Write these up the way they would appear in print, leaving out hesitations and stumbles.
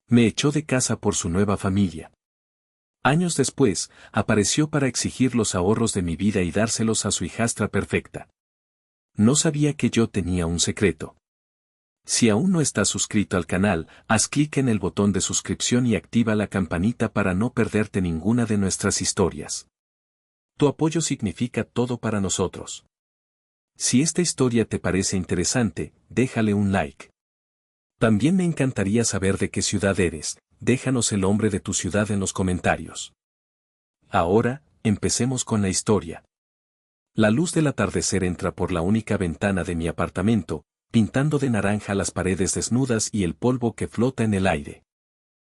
Me echó de casa por su nueva familia. Años después, apareció para exigir los ahorros de mi vida y dárselos a su hijastra perfecta. No sabía que yo tenía un secreto. Si aún no estás suscrito al canal, haz clic en el botón de suscripción y activa la campanita para no perderte ninguna de nuestras historias. Tu apoyo significa todo para nosotros. Si esta historia te parece interesante, déjale un like. También me encantaría saber de qué ciudad eres, déjanos el nombre de tu ciudad en los comentarios. Ahora, empecemos con la historia. La luz del atardecer entra por la única ventana de mi apartamento, pintando de naranja las paredes desnudas y el polvo que flota en el aire.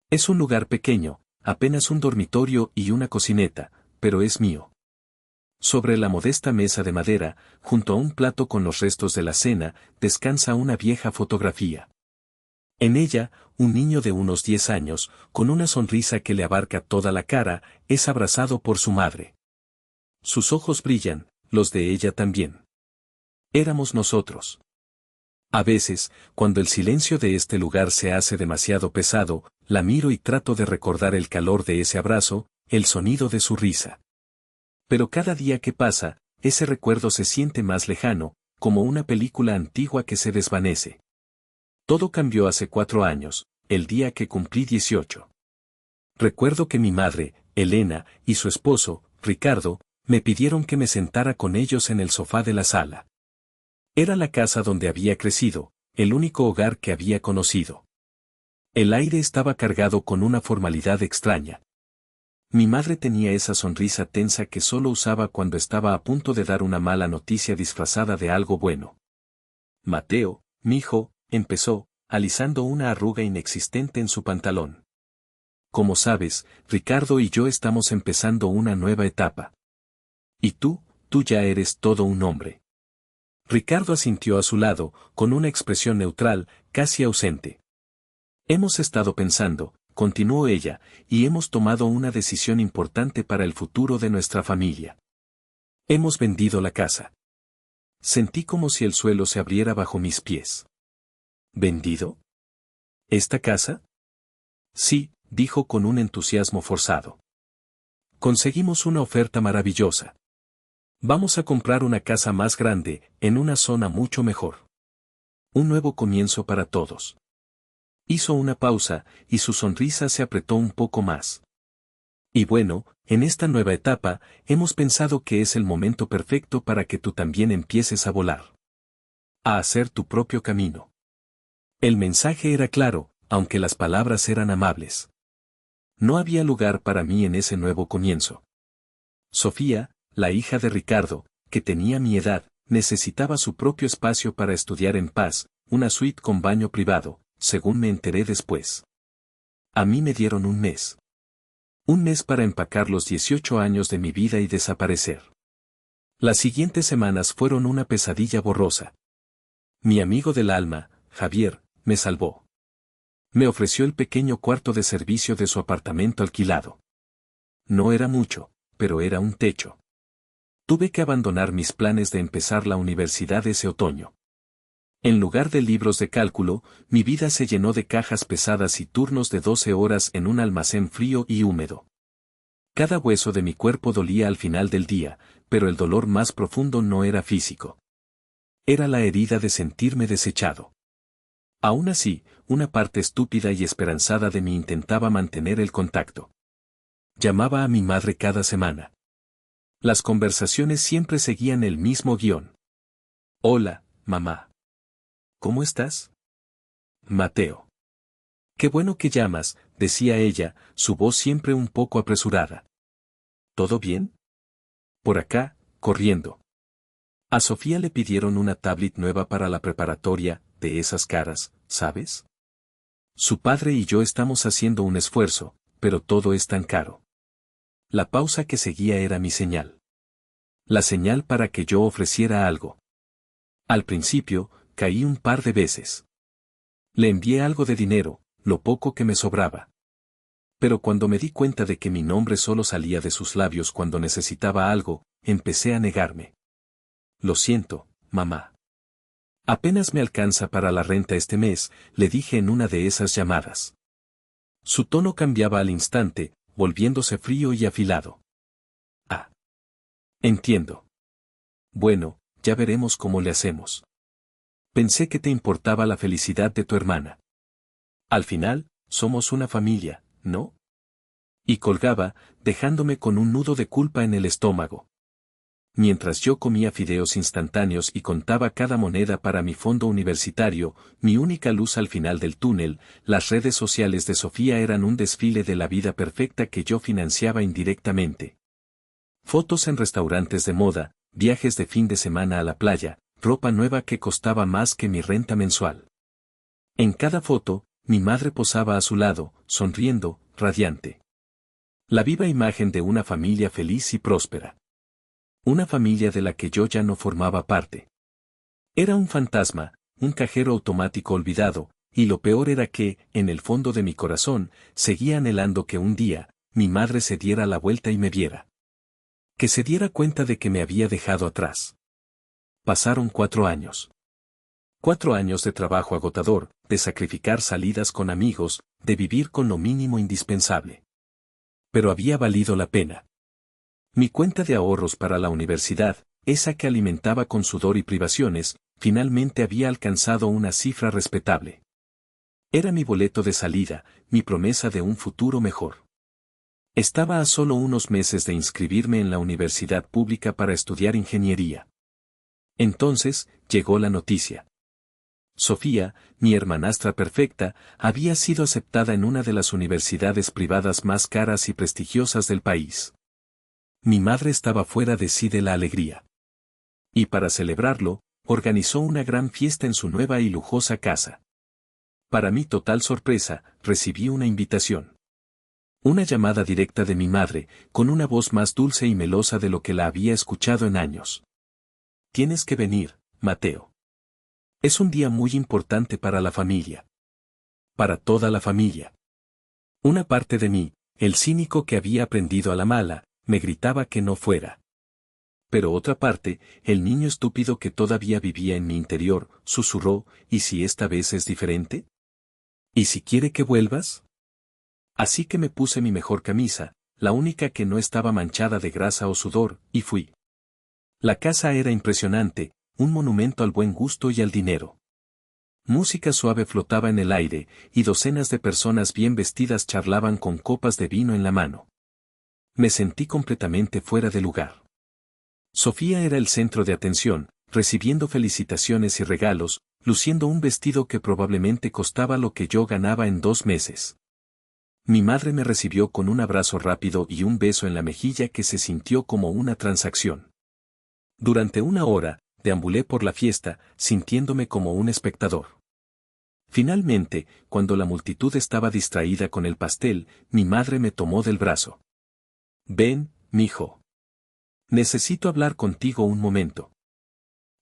Es un lugar pequeño, apenas un dormitorio y una cocineta, pero es mío. Sobre la modesta mesa de madera, junto a un plato con los restos de la cena, descansa una vieja fotografía. En ella, un niño de unos 10 años, con una sonrisa que le abarca toda la cara, es abrazado por su madre. Sus ojos brillan, los de ella también. Éramos nosotros. A veces, cuando el silencio de este lugar se hace demasiado pesado, la miro y trato de recordar el calor de ese abrazo, el sonido de su risa. Pero cada día que pasa, ese recuerdo se siente más lejano, como una película antigua que se desvanece. Todo cambió hace 4 años, el día que cumplí 18. Recuerdo que mi madre, Elena, y su esposo, Ricardo, me pidieron que me sentara con ellos en el sofá de la sala. Era la casa donde había crecido, el único hogar que había conocido. El aire estaba cargado con una formalidad extraña. Mi madre tenía esa sonrisa tensa que solo usaba cuando estaba a punto de dar una mala noticia disfrazada de algo bueno. Mateo, mijo, empezó, alisando una arruga inexistente en su pantalón. Como sabes, Ricardo y yo estamos empezando una nueva etapa. Y tú ya eres todo un hombre. Ricardo asintió a su lado, con una expresión neutral, casi ausente. Hemos estado pensando, continuó ella, y hemos tomado una decisión importante para el futuro de nuestra familia. Hemos vendido la casa. Sentí como si el suelo se abriera bajo mis pies. ¿Vendido? ¿Esta casa? Sí, dijo con un entusiasmo forzado. Conseguimos una oferta maravillosa. Vamos a comprar una casa más grande, en una zona mucho mejor. Un nuevo comienzo para todos. Hizo una pausa, y su sonrisa se apretó un poco más. Y bueno, en esta nueva etapa, hemos pensado que es el momento perfecto para que tú también empieces a volar. A hacer tu propio camino. El mensaje era claro, aunque las palabras eran amables. No había lugar para mí en ese nuevo comienzo. Sofía, la hija de Ricardo, que tenía mi edad, necesitaba su propio espacio para estudiar en paz, una suite con baño privado, según me enteré después. A mí me dieron un mes. Un mes para empacar los 18 años de mi vida y desaparecer. Las siguientes semanas fueron una pesadilla borrosa. Mi amigo del alma, Javier, me salvó. Me ofreció el pequeño cuarto de servicio de su apartamento alquilado. No era mucho, pero era un techo. Tuve que abandonar mis planes de empezar la universidad ese otoño. En lugar de libros de cálculo, mi vida se llenó de cajas pesadas y turnos de 12 horas en un almacén frío y húmedo. Cada hueso de mi cuerpo dolía al final del día, pero el dolor más profundo no era físico. Era la herida de sentirme desechado. Aún así, una parte estúpida y esperanzada de mí intentaba mantener el contacto. Llamaba a mi madre cada semana. Las conversaciones siempre seguían el mismo guión. Hola, mamá. ¿Cómo estás? Mateo. Qué bueno que llamas, decía ella, su voz siempre un poco apresurada. ¿Todo bien? Por acá, corriendo. A Sofía le pidieron una tablet nueva para la preparatoria, de esas caras, ¿sabes? Su padre y yo estamos haciendo un esfuerzo, pero todo es tan caro. La pausa que seguía era mi señal. La señal para que yo ofreciera algo. Al principio, caí un par de veces. Le envié algo de dinero, lo poco que me sobraba. Pero cuando me di cuenta de que mi nombre solo salía de sus labios cuando necesitaba algo, empecé a negarme. Lo siento, mamá. Apenas me alcanza para la renta este mes, le dije en una de esas llamadas. Su tono cambiaba al instante, volviéndose frío y afilado. Ah. Entiendo. Bueno, ya veremos cómo le hacemos. Pensé que te importaba la felicidad de tu hermana. Al final, somos una familia, ¿no? Y colgaba, dejándome con un nudo de culpa en el estómago. Mientras yo comía fideos instantáneos y contaba cada moneda para mi fondo universitario, mi única luz al final del túnel, las redes sociales de Sofía eran un desfile de la vida perfecta que yo financiaba indirectamente. Fotos en restaurantes de moda, viajes de fin de semana a la playa, ropa nueva que costaba más que mi renta mensual. En cada foto, mi madre posaba a su lado, sonriendo, radiante. La viva imagen de una familia feliz y próspera. Una familia de la que yo ya no formaba parte. Era un fantasma, un cajero automático olvidado, y lo peor era que, en el fondo de mi corazón, seguía anhelando que un día, mi madre se diera la vuelta y me viera. Que se diera cuenta de que me había dejado atrás. Pasaron 4 años. 4 años de trabajo agotador, de sacrificar salidas con amigos, de vivir con lo mínimo indispensable. Pero había valido la pena. Mi cuenta de ahorros para la universidad, esa que alimentaba con sudor y privaciones, finalmente había alcanzado una cifra respetable. Era mi boleto de salida, mi promesa de un futuro mejor. Estaba a solo unos meses de inscribirme en la universidad pública para estudiar ingeniería. Entonces, llegó la noticia. Sofía, mi hermanastra perfecta, había sido aceptada en una de las universidades privadas más caras y prestigiosas del país. Mi madre estaba fuera de sí de la alegría. Y para celebrarlo, organizó una gran fiesta en su nueva y lujosa casa. Para mi total sorpresa, recibí una invitación. Una llamada directa de mi madre, con una voz más dulce y melosa de lo que la había escuchado en años. Tienes que venir, Mateo. Es un día muy importante para la familia. Para toda la familia. Una parte de mí, el cínico que había aprendido a la mala, me gritaba que no fuera. Pero otra parte, el niño estúpido que todavía vivía en mi interior, susurró, ¿y si esta vez es diferente? ¿Y si quiere que vuelvas? Así que me puse mi mejor camisa, la única que no estaba manchada de grasa o sudor, y fui. La casa era impresionante, un monumento al buen gusto y al dinero. Música suave flotaba en el aire, y docenas de personas bien vestidas charlaban con copas de vino en la mano. Me sentí completamente fuera de lugar. Sofía era el centro de atención, recibiendo felicitaciones y regalos, luciendo un vestido que probablemente costaba lo que yo ganaba en 2 meses. Mi madre me recibió con un abrazo rápido y un beso en la mejilla que se sintió como una transacción. Durante 1 hora, deambulé por la fiesta, sintiéndome como un espectador. Finalmente, cuando la multitud estaba distraída con el pastel, mi madre me tomó del brazo. Ven, mijo. Necesito hablar contigo un momento.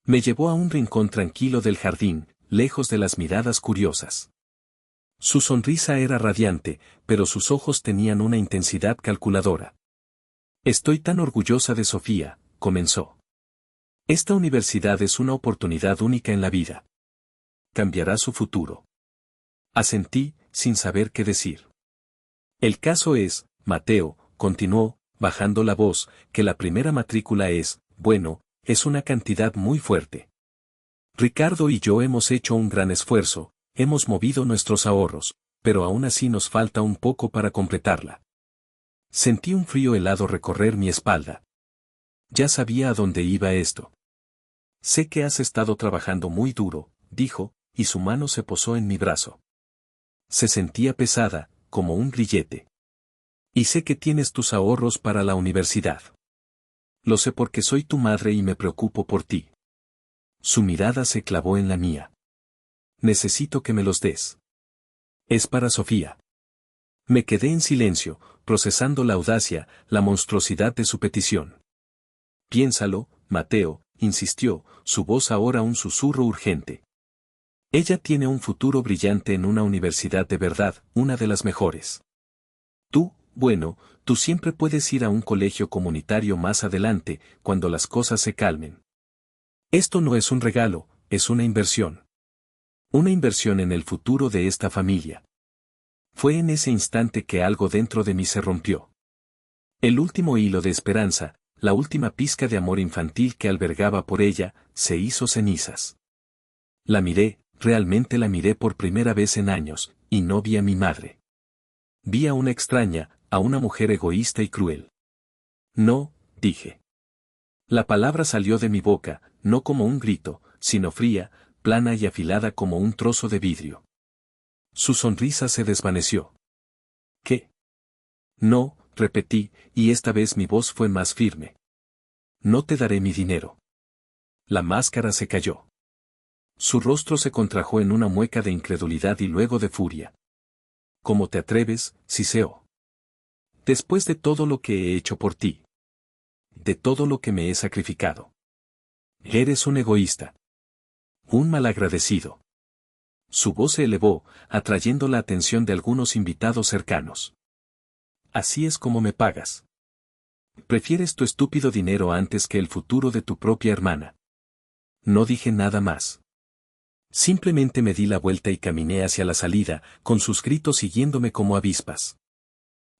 Me llevó a un rincón tranquilo del jardín, lejos de las miradas curiosas. Su sonrisa era radiante, pero sus ojos tenían una intensidad calculadora. Estoy tan orgullosa de Sofía, comenzó. Esta universidad es una oportunidad única en la vida. Cambiará su futuro. Asentí, sin saber qué decir. El caso es, Mateo, continuó, bajando la voz, que la primera matrícula es, bueno, es una cantidad muy fuerte. Ricardo y yo hemos hecho un gran esfuerzo, hemos movido nuestros ahorros, pero aún así nos falta un poco para completarla. Sentí un frío helado recorrer mi espalda. Ya sabía a dónde iba esto. Sé que has estado trabajando muy duro, dijo, y su mano se posó en mi brazo. Se sentía pesada, como un grillete. Y sé que tienes tus ahorros para la universidad. Lo sé porque soy tu madre y me preocupo por ti. Su mirada se clavó en la mía. Necesito que me los des. Es para Sofía. Me quedé en silencio, procesando la audacia, la monstruosidad de su petición. Piénsalo, Mateo, insistió, su voz ahora un susurro urgente. Ella tiene un futuro brillante en una universidad de verdad, una de las mejores. Tú, bueno, tú siempre puedes ir a un colegio comunitario más adelante, cuando las cosas se calmen. Esto no es un regalo, es una inversión. Una inversión en el futuro de esta familia. Fue en ese instante que algo dentro de mí se rompió. El último hilo de esperanza, la última pizca de amor infantil que albergaba por ella, se hizo cenizas. La miré, realmente la miré por primera vez en años, y no vi a mi madre. Vi a una extraña, a una mujer egoísta y cruel. No, dije. La palabra salió de mi boca, no como un grito, sino fría, plana y afilada como un trozo de vidrio. Su sonrisa se desvaneció. ¿Qué? No, repetí, y esta vez mi voz fue más firme. No te daré mi dinero. La máscara se cayó. Su rostro se contrajo en una mueca de incredulidad y luego de furia. ¿Cómo te atreves, Siseo? Después de todo lo que he hecho por ti. De todo lo que me he sacrificado. Eres un egoísta. Un malagradecido. Su voz se elevó, atrayendo la atención de algunos invitados cercanos. Así es como me pagas. Prefieres tu estúpido dinero antes que el futuro de tu propia hermana. No dije nada más. Simplemente me di la vuelta y caminé hacia la salida, con sus gritos siguiéndome como avispas.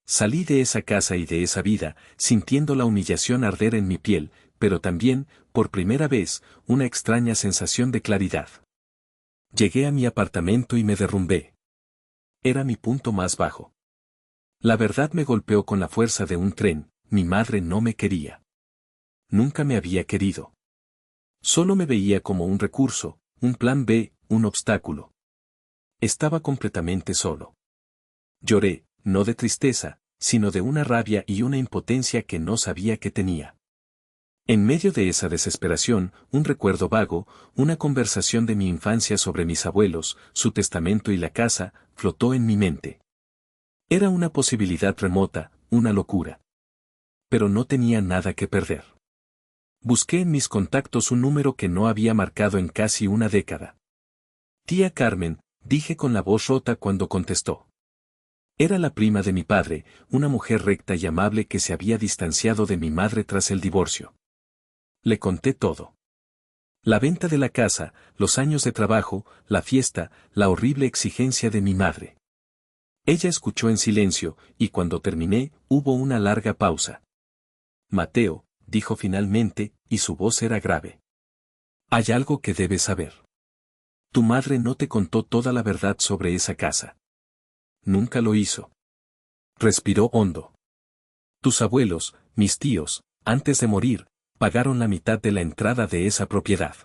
Salí de esa casa y de esa vida, sintiendo la humillación arder en mi piel, pero también, por primera vez, una extraña sensación de claridad. Llegué a mi apartamento y me derrumbé. Era mi punto más bajo. La verdad me golpeó con la fuerza de un tren, mi madre no me quería. Nunca me había querido. Solo me veía como un recurso, un plan B, un obstáculo. Estaba completamente solo. Lloré, no de tristeza, sino de una rabia y una impotencia que no sabía que tenía. En medio de esa desesperación, un recuerdo vago, una conversación de mi infancia sobre mis abuelos, su testamento y la casa, flotó en mi mente. Era una posibilidad remota, una locura. Pero no tenía nada que perder. Busqué en mis contactos un número que no había marcado en casi una década. Tía Carmen, dije con la voz rota cuando contestó. Era la prima de mi padre, una mujer recta y amable que se había distanciado de mi madre tras el divorcio. Le conté todo. La venta de la casa, los años de trabajo, la fiesta, la horrible exigencia de mi madre. Ella escuchó en silencio, y cuando terminé, hubo una larga pausa. Mateo, dijo finalmente, y su voz era grave. Hay algo que debes saber. Tu madre no te contó toda la verdad sobre esa casa. Nunca lo hizo. Respiró hondo. Tus abuelos, mis tíos, antes de morir, pagaron la mitad de la entrada de esa propiedad.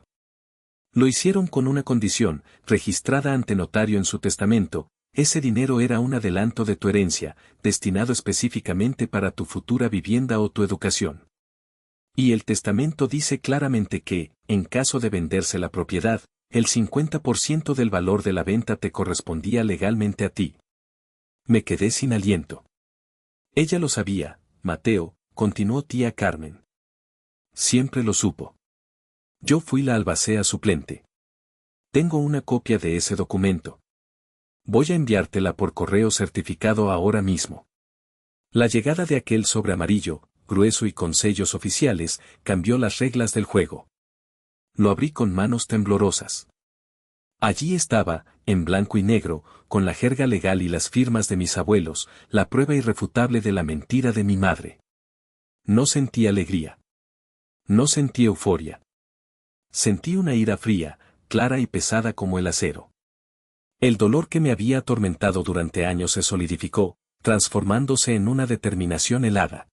Lo hicieron con una condición, registrada ante notario en su testamento. Ese dinero era un adelanto de tu herencia, destinado específicamente para tu futura vivienda o tu educación. Y el testamento dice claramente que, en caso de venderse la propiedad, el 50% del valor de la venta te correspondía legalmente a ti. Me quedé sin aliento. Ella lo sabía, Mateo, continuó tía Carmen. Siempre lo supo. Yo fui la albacea suplente. Tengo una copia de ese documento. Voy a enviártela por correo certificado ahora mismo. La llegada de aquel sobre amarillo, grueso y con sellos oficiales, cambió las reglas del juego. Lo abrí con manos temblorosas. Allí estaba, en blanco y negro, con la jerga legal y las firmas de mis abuelos, la prueba irrefutable de la mentira de mi madre. No sentí alegría. No sentí euforia. Sentí una ira fría, clara y pesada como el acero. El dolor que me había atormentado durante años se solidificó, transformándose en una determinación helada.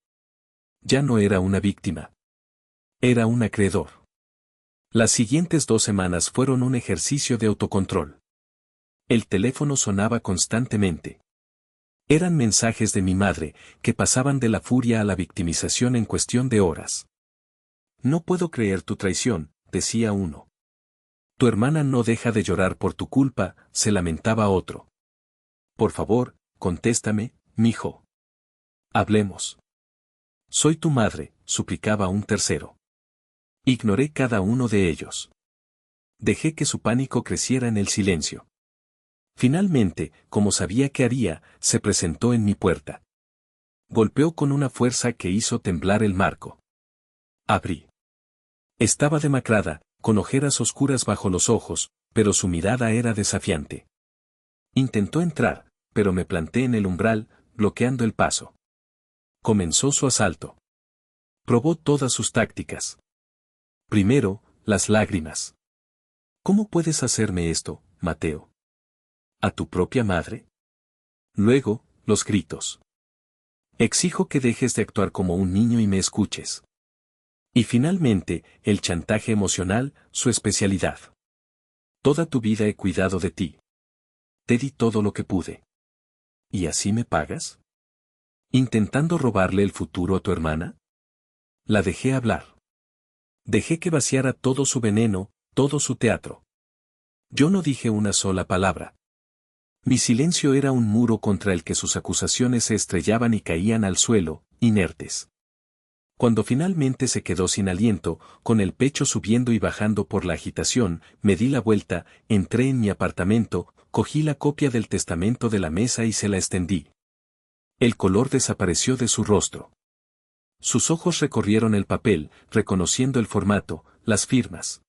Ya no era una víctima. Era un acreedor. Las siguientes 2 semanas fueron un ejercicio de autocontrol. El teléfono sonaba constantemente. Eran mensajes de mi madre, que pasaban de la furia a la victimización en cuestión de horas. No puedo creer tu traición, decía uno. Tu hermana no deja de llorar por tu culpa, se lamentaba otro. Por favor, contéstame, mijo. Hablemos. Soy tu madre, suplicaba un tercero. Ignoré cada uno de ellos. Dejé que su pánico creciera en el silencio. Finalmente, como sabía que haría, se presentó en mi puerta. Golpeó con una fuerza que hizo temblar el marco. Abrí. Estaba demacrada, con ojeras oscuras bajo los ojos, pero su mirada era desafiante. Intentó entrar, pero me planté en el umbral, bloqueando el paso. Comenzó su asalto. Probó todas sus tácticas. Primero, las lágrimas. ¿Cómo puedes hacerme esto, Mateo? ¿A tu propia madre? Luego, los gritos. Exijo que dejes de actuar como un niño y me escuches. Y finalmente, el chantaje emocional, su especialidad. Toda tu vida he cuidado de ti. Te di todo lo que pude. ¿Y así me pagas? ¿Intentando robarle el futuro a tu hermana? La dejé hablar. Dejé que vaciara todo su veneno, todo su teatro. Yo no dije una sola palabra. Mi silencio era un muro contra el que sus acusaciones se estrellaban y caían al suelo, inertes. Cuando finalmente se quedó sin aliento, con el pecho subiendo y bajando por la agitación, me di la vuelta, entré en mi apartamento, cogí la copia del testamento de la mesa y se la extendí. El color desapareció de su rostro. Sus ojos recorrieron el papel, reconociendo el formato, las firmas.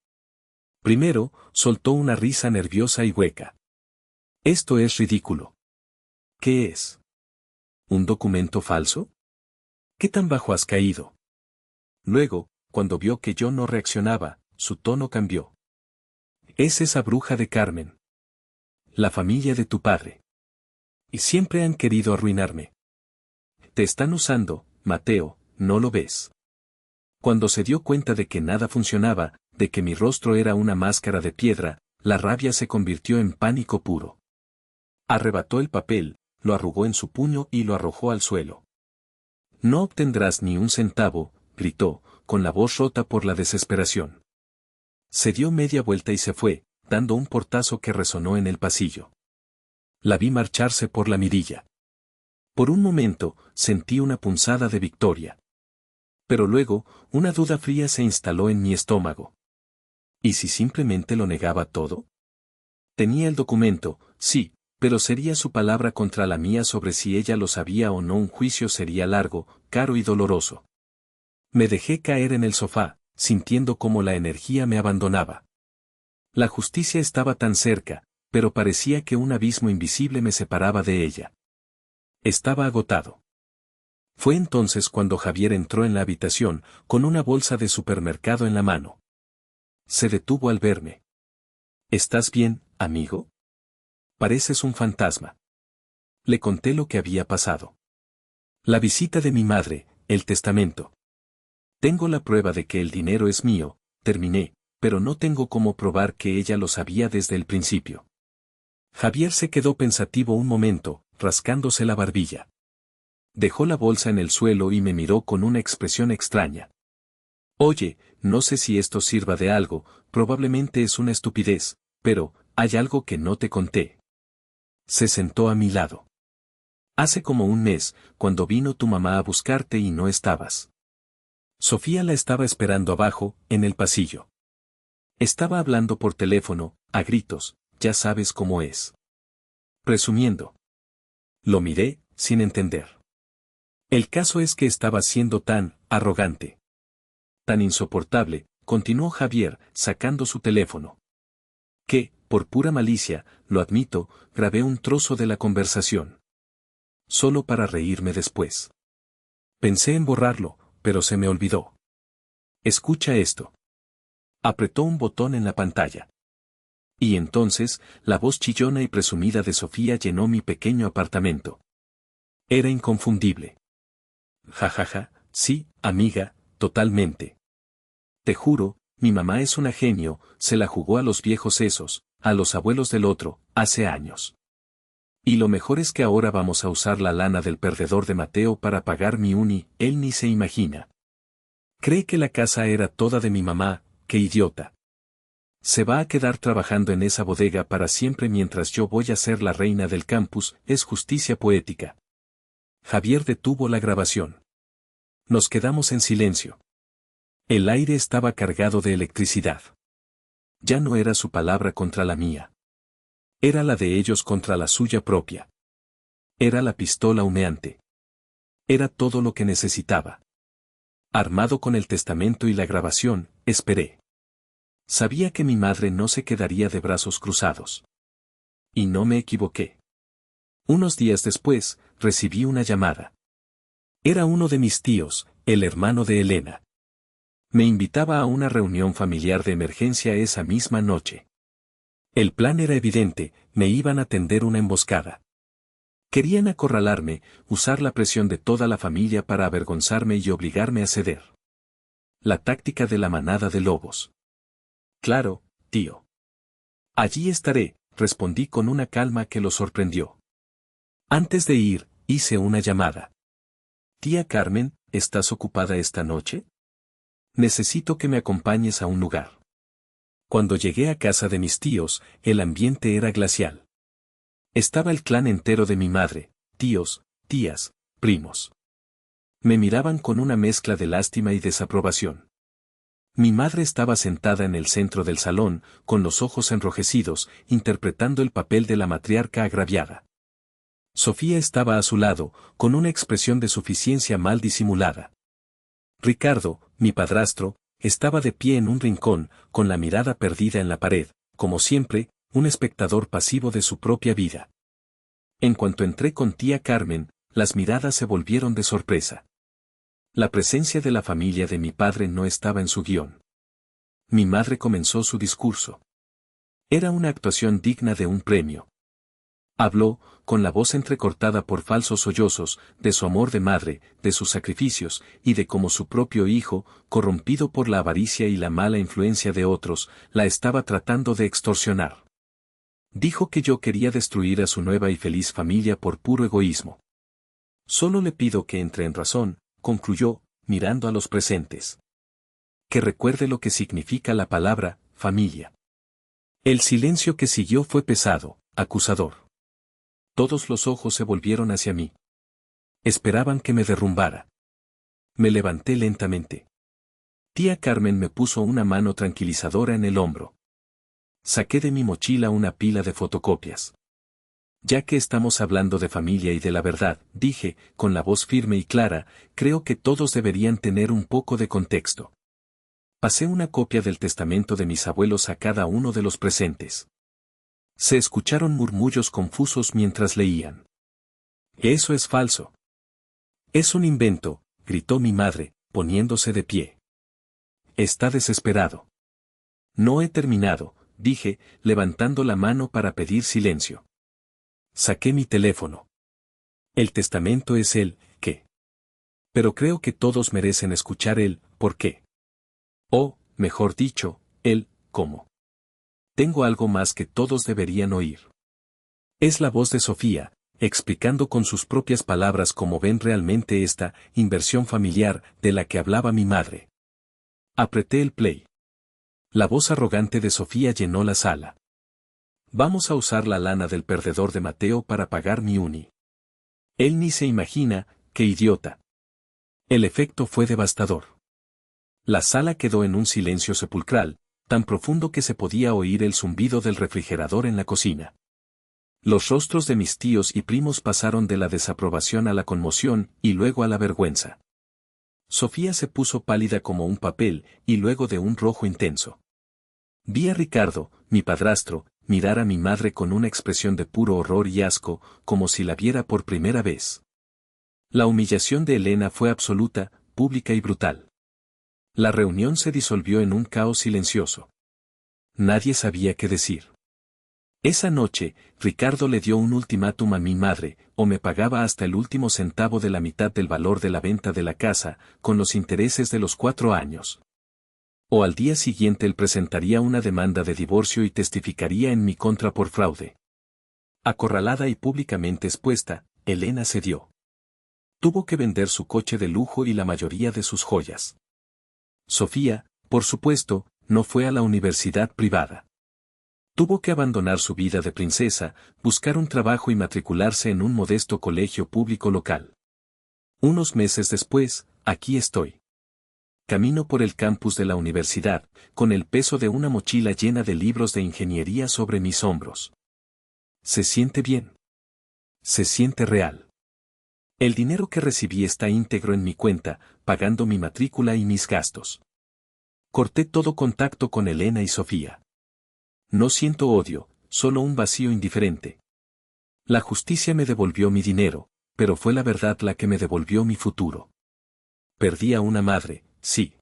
Primero, soltó una risa nerviosa y hueca. Esto es ridículo. ¿Qué es? ¿Un documento falso? ¿Qué tan bajo has caído? Luego, cuando vio que yo no reaccionaba, su tono cambió. Es esa bruja de Carmen. La familia de tu padre. Y siempre han querido arruinarme. Te están usando, Mateo, ¿no lo ves? Cuando se dio cuenta de que nada funcionaba, de que mi rostro era una máscara de piedra, la rabia se convirtió en pánico puro. Arrebató el papel, lo arrugó en su puño y lo arrojó al suelo. No obtendrás ni un centavo, gritó, con la voz rota por la desesperación. Se dio media vuelta y se fue, dando un portazo que resonó en el pasillo. La vi marcharse por la mirilla. Por un momento, sentí una punzada de victoria. Pero luego, una duda fría se instaló en mi estómago. ¿Y si simplemente lo negaba todo? Tenía el documento, sí, pero sería su palabra contra la mía sobre si ella lo sabía o no. Un juicio sería largo, caro y doloroso. Me dejé caer en el sofá, sintiendo cómo la energía me abandonaba. La justicia estaba tan cerca, pero parecía que un abismo invisible me separaba de ella. Estaba agotado. Fue entonces cuando Javier entró en la habitación, con una bolsa de supermercado en la mano. Se detuvo al verme. ¿Estás bien, amigo? Pareces un fantasma. Le conté lo que había pasado. La visita de mi madre, el testamento. Tengo la prueba de que el dinero es mío, terminé, pero no tengo cómo probar que ella lo sabía desde el principio. Javier se quedó pensativo un momento, rascándose la barbilla. Dejó la bolsa en el suelo y me miró con una expresión extraña. Oye, no sé si esto sirva de algo, probablemente es una estupidez, pero, hay algo que no te conté. Se sentó a mi lado. Hace como un mes, cuando vino tu mamá a buscarte y no estabas. Sofía la estaba esperando abajo, en el pasillo. Estaba hablando por teléfono, a gritos, ya sabes cómo es. Presumiendo. Lo miré, sin entender. El caso es que estaba siendo tan arrogante. Tan insoportable, continuó Javier, sacando su teléfono. Que, por pura malicia, lo admito, grabé un trozo de la conversación. Solo para reírme después. Pensé en borrarlo, pero se me olvidó. Escucha esto. Apretó un botón en la pantalla. Y entonces, la voz chillona y presumida de Sofía llenó mi pequeño apartamento. Era inconfundible. Ja, sí, amiga, totalmente. Te juro, mi mamá es una genio, se la jugó a los viejos esos, a los abuelos del otro, hace años. Y lo mejor es que ahora vamos a usar la lana del perdedor de Mateo para pagar mi uni, él ni se imagina. Cree que la casa era toda de mi mamá, qué idiota. Se va a quedar trabajando en esa bodega para siempre mientras yo voy a ser la reina del campus, es justicia poética. Javier detuvo la grabación. Nos quedamos en silencio. El aire estaba cargado de electricidad. Ya no era su palabra contra la mía. Era la de ellos contra la suya propia. Era la pistola humeante. Era todo lo que necesitaba. Armado con el testamento y la grabación, esperé. Sabía que mi madre no se quedaría de brazos cruzados. Y no me equivoqué. Unos días después, recibí una llamada. Era uno de mis tíos, el hermano de Elena. Me invitaba a una reunión familiar de emergencia esa misma noche. El plan era evidente, me iban a tender una emboscada. Querían acorralarme, usar la presión de toda la familia para avergonzarme y obligarme a ceder. La táctica de la manada de lobos. Claro, tío. Allí estaré, respondí con una calma que lo sorprendió. Antes de ir, hice una llamada. Tía Carmen, ¿estás ocupada esta noche? Necesito que me acompañes a un lugar. Cuando llegué a casa de mis tíos, el ambiente era glacial. Estaba el clan entero de mi madre, tíos, tías, primos. Me miraban con una mezcla de lástima y desaprobación. Mi madre estaba sentada en el centro del salón, con los ojos enrojecidos, interpretando el papel de la matriarca agraviada. Sofía estaba a su lado, con una expresión de suficiencia mal disimulada. Ricardo, mi padrastro, estaba de pie en un rincón, con la mirada perdida en la pared, como siempre, un espectador pasivo de su propia vida. En cuanto entré con tía Carmen, las miradas se volvieron de sorpresa. La presencia de la familia de mi padre no estaba en su guión. Mi madre comenzó su discurso. Era una actuación digna de un premio. Habló, con la voz entrecortada por falsos sollozos, de su amor de madre, de sus sacrificios, y de cómo su propio hijo, corrompido por la avaricia y la mala influencia de otros, la estaba tratando de extorsionar. Dijo que yo quería destruir a su nueva y feliz familia por puro egoísmo. Solo le pido que entre en razón, concluyó, mirando a los presentes. Que recuerde lo que significa la palabra, familia. El silencio que siguió fue pesado, acusador. Todos los ojos se volvieron hacia mí. Esperaban que me derrumbara. Me levanté lentamente. Tía Carmen me puso una mano tranquilizadora en el hombro. Saqué de mi mochila una pila de fotocopias. Ya que estamos hablando de familia y de la verdad, dije, con la voz firme y clara, creo que todos deberían tener un poco de contexto. Pasé una copia del testamento de mis abuelos a cada uno de los presentes. Se escucharon murmullos confusos mientras leían. Eso es falso. Es un invento, gritó mi madre, poniéndose de pie. Está desesperado. No he terminado, dije, levantando la mano para pedir silencio. Saqué mi teléfono. El testamento es el qué. Pero creo que todos merecen escuchar el por qué. O, mejor dicho, el cómo. Tengo algo más que todos deberían oír. Es la voz de Sofía, explicando con sus propias palabras cómo ven realmente esta inversión familiar de la que hablaba mi madre. Apreté el play. La voz arrogante de Sofía llenó la sala. Vamos a usar la lana del perdedor de Mateo para pagar mi uni. Él ni se imagina, qué idiota. El efecto fue devastador. La sala quedó en un silencio sepulcral, tan profundo que se podía oír el zumbido del refrigerador en la cocina. Los rostros de mis tíos y primos pasaron de la desaprobación a la conmoción y luego a la vergüenza. Sofía se puso pálida como un papel y luego de un rojo intenso. Vi a Ricardo, mi padrastro, mirar a mi madre con una expresión de puro horror y asco, como si la viera por primera vez. La humillación de Elena fue absoluta, pública y brutal. La reunión se disolvió en un caos silencioso. Nadie sabía qué decir. Esa noche, Ricardo le dio un ultimátum a mi madre, o me pagaba hasta el último centavo de la mitad del valor de la venta de la casa, con los intereses de los 4 años. O al día siguiente él presentaría una demanda de divorcio y testificaría en mi contra por fraude. Acorralada y públicamente expuesta, Elena cedió. Tuvo que vender su coche de lujo y la mayoría de sus joyas. Sofía, por supuesto, no fue a la universidad privada. Tuvo que abandonar su vida de princesa, buscar un trabajo y matricularse en un modesto colegio público local. Unos meses después, aquí estoy. Camino por el campus de la universidad, con el peso de una mochila llena de libros de ingeniería sobre mis hombros. Se siente bien. Se siente real. El dinero que recibí está íntegro en mi cuenta, pagando mi matrícula y mis gastos. Corté todo contacto con Elena y Sofía. No siento odio, solo un vacío indiferente. La justicia me devolvió mi dinero, pero fue la verdad la que me devolvió mi futuro. Perdí a una madre, sí.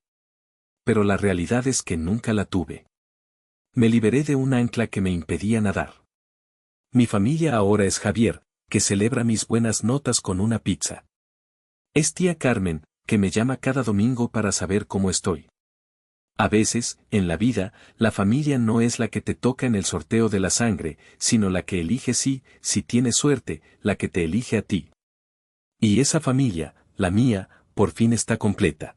Pero la realidad es que nunca la tuve. Me liberé de un ancla que me impedía nadar. Mi familia ahora es Javier, que celebra mis buenas notas con una pizza. Es tía Carmen, que me llama cada domingo para saber cómo estoy. A veces, en la vida, la familia no es la que te toca en el sorteo de la sangre, sino la que elige si tienes suerte, la que te elige a ti. Y esa familia, la mía, por fin está completa.